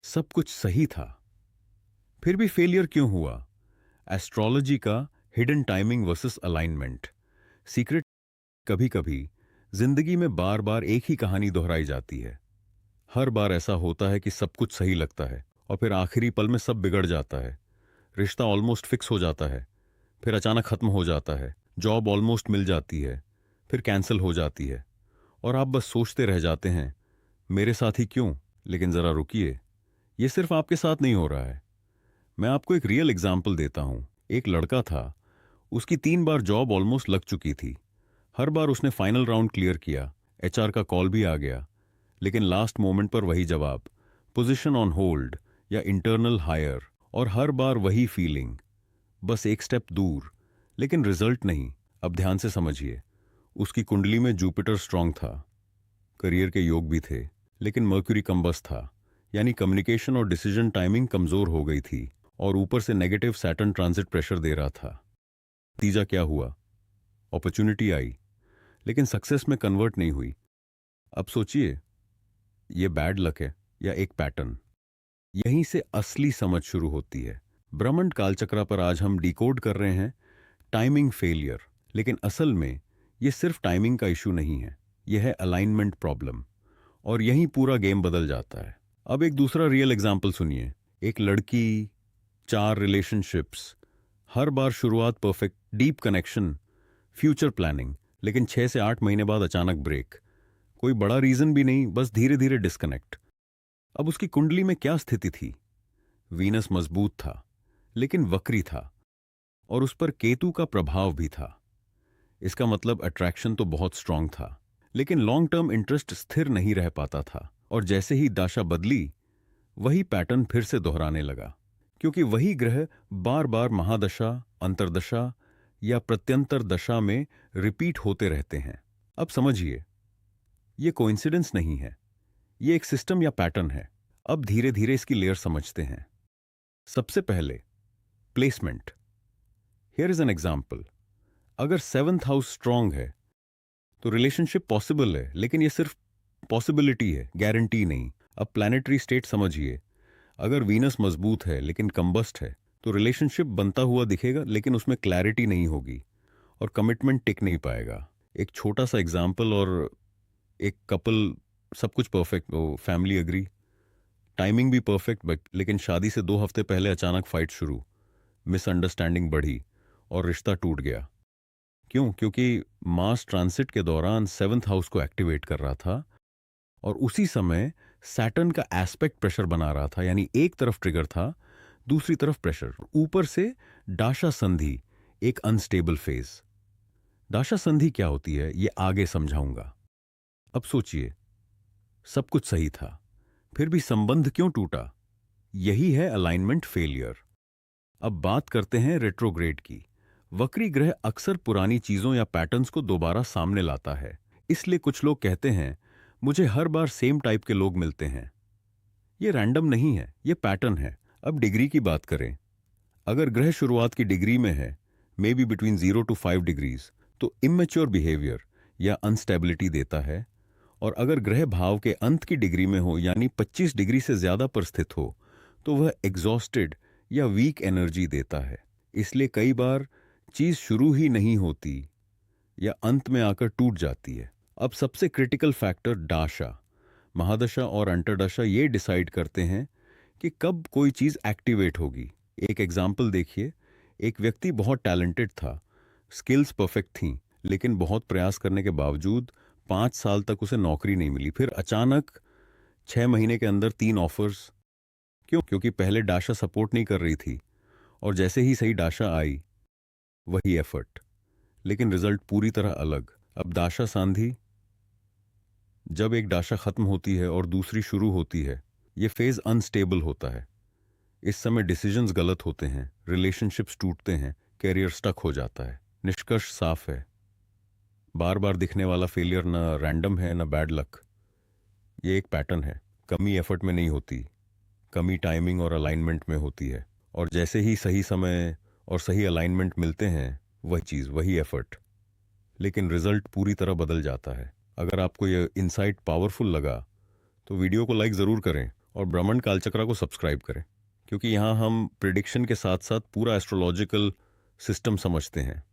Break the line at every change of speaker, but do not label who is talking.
सब कुछ सही था, फिर भी फेलियर क्यों हुआ? एस्ट्रोलॉजी का hidden timing versus alignment secret. कभी कभी जिंदगी में बार बार एक ही कहानी दोहराई जाती है। हर बार ऐसा होता है कि सब कुछ सही लगता है और फिर आखिरी पल में सब बिगड़ जाता है। रिश्ता ऑलमोस्ट फिक्स हो जाता है, फिर अचानक खत्म हो जाता है। जॉब ऑलमोस्ट मिल जाती है, फिर कैंसिल हो जाती है और आप बस सोचते रह जाते हैं, मेरे साथ ही क्यों? लेकिन जरा रुकिए, ये सिर्फ आपके साथ नहीं हो रहा है। मैं आपको एक रियल एग्जाम्पल देता हूं। एक लड़का था, उसकी 3 बार जॉब ऑलमोस्ट लग चुकी थी। हर बार उसने फाइनल राउंड क्लियर किया, एचआर का कॉल भी आ गया, लेकिन लास्ट मोमेंट पर वही जवाब, पोजीशन ऑन होल्ड या इंटरनल हायर। और हर बार वही फीलिंग, बस एक स्टेप दूर, लेकिन रिजल्ट नहीं। अब ध्यान से समझिए, उसकी कुंडली में जुपिटर स्ट्रांग था, करियर के योग भी थे, लेकिन मर्क्यूरी कम्बस था, यानी कम्युनिकेशन और डिसीजन टाइमिंग कमजोर हो गई थी। और ऊपर से नेगेटिव सैटर्न ट्रांजिट प्रेशर दे रहा था। नतीजा क्या हुआ? अपॉर्चुनिटी आई, लेकिन सक्सेस में कन्वर्ट नहीं हुई। अब सोचिए, ये बैड लक है या एक पैटर्न? यहीं से असली समझ शुरू होती है। ब्रह्मांड कालचक्र पर आज हम डिकोड कर रहे हैं टाइमिंग फेलियर, लेकिन असल में ये सिर्फ टाइमिंग का इशू नहीं है, यह है अलाइनमेंट प्रॉब्लम। और यहीं पूरा गेम बदल जाता है। अब एक दूसरा रियल एग्जाम्पल सुनिए। एक लड़की, 4 रिलेशनशिप्स, हर बार शुरुआत perfect, deep connection, future planning, लेकिन 6 से 8 महीने बाद अचानक ब्रेक। कोई बड़ा रीजन भी नहीं, बस धीरे धीरे डिस्कनेक्ट। अब उसकी कुंडली में क्या स्थिति थी? वीनस मजबूत था, लेकिन वक्री था, और उस पर केतु का प्रभाव भी था। इसका मतलब अट्रैक्शन तो बहुत स्ट्रांग था, लेकिन लॉन्ग टर्म इंटरेस्ट स्थिर नहीं रह पाता था। और जैसे ही दशा बदली, वही पैटर्न फिर से दोहराने लगा, क्योंकि वही ग्रह बार बार महादशा, अंतर्दशा या प्रत्यंतर दशा में रिपीट होते रहते हैं। अब समझिए, ये कोइंसिडेंस नहीं है, ये एक सिस्टम या पैटर्न है। अब धीरे धीरे इसकी लेयर समझते हैं। सबसे पहले placement. Here is an example. अगर 7th हाउस स्ट्रांग है तो रिलेशनशिप पॉसिबल है, लेकिन ये सिर्फ पॉसिबिलिटी है, गारंटी नहीं। अब प्लैनेटरी स्टेट समझिए। अगर वीनस मजबूत है लेकिन कंबस्ट है, तो रिलेशनशिप बनता हुआ दिखेगा, लेकिन उसमें क्लैरिटी नहीं होगी और कमिटमेंट टिक नहीं पाएगा। एक छोटा सा एग्जाम्पल, और एक कपल, सब कुछ परफेक्ट, वो फैमिली एग्री, टाइमिंग भी परफेक्ट, बट लेकिन शादी से 2 हफ्ते पहले अचानक फाइट शुरू, मिसअंडरस्टैंडिंग बढ़ी और रिश्ता टूट गया। क्यों? क्योंकि मार्स ट्रांसिट के दौरान 7th हाउस को एक्टिवेट कर रहा था और उसी समय सैटर्न का एस्पेक्ट प्रेशर बना रहा था, यानी एक तरफ ट्रिगर था, दूसरी तरफ प्रेशर, ऊपर से दाशा संधि, एक अनस्टेबल फेज। दाशा संधि क्या होती है, ये आगे समझाऊंगा। अब सोचिए, सब कुछ सही था, फिर भी संबंध क्यों टूटा? यही है अलाइनमेंट फेलियर। अब बात करते हैं रेट्रोग्रेड की। वक्री ग्रह अक्सर पुरानी चीजों या पैटर्न्स को दोबारा सामने लाता है। इसलिए कुछ लोग कहते हैं, मुझे हर बार सेम टाइप के लोग मिलते हैं। ये रैंडम नहीं है, ये पैटर्न है। अब डिग्री की बात करें। अगर ग्रह शुरुआत की डिग्री में है, may be between 0 to 5 degrees, तो इमेच्योर बिहेवियर या अनस्टेबिलिटी देता है। और अगर ग्रह भाव के अंत की डिग्री में हो, यानी 25 डिग्री से ज्यादा पर स्थित हो, तो वह एग्जॉस्टेड या वीक एनर्जी देता है। इसलिए कई बार चीज शुरू ही नहीं होती या अंत में आकर टूट जाती है। अब सबसे क्रिटिकल फैक्टर दाशा, महादशा और अंतर्दशा ये डिसाइड करते हैं कि कब कोई चीज एक्टिवेट होगी। एक एग्जाम्पल देखिए। एक व्यक्ति बहुत टैलेंटेड था, स्किल्स परफेक्ट थीं, लेकिन बहुत प्रयास करने के बावजूद 5 साल तक उसे नौकरी नहीं मिली। फिर अचानक 6 महीने के अंदर 3 ऑफर्स। क्यों? क्योंकि पहले दाशा सपोर्ट नहीं कर रही थी, और जैसे ही सही दाशा आई, वही एफर्ट, लेकिन रिजल्ट पूरी तरह अलग। अब दाशा सांधी, जब एक दाशा खत्म होती है और दूसरी शुरू होती है, ये फेज अनस्टेबल होता है। इस समय डिसीजंस गलत होते हैं, रिलेशनशिप्स टूटते हैं, कैरियर स्टक हो जाता है। निष्कर्ष साफ है, बार बार दिखने वाला फेलियर न रैंडम है न बैड लक, ये एक पैटर्न है। कमी एफर्ट में नहीं होती, कमी टाइमिंग और अलाइनमेंट में होती है। और जैसे ही सही समय और सही अलाइनमेंट मिलते हैं, वही चीज़, वही एफर्ट, लेकिन रिजल्ट पूरी तरह बदल जाता है। अगर आपको यह इंसाइट पावरफुल लगा, तो वीडियो को लाइक ज़रूर करें और ब्राह्मण कालचक्रा को सब्सक्राइब करें, क्योंकि यहाँ हम प्रिडिक्शन के साथ साथ पूरा एस्ट्रोलॉजिकल सिस्टम समझते हैं।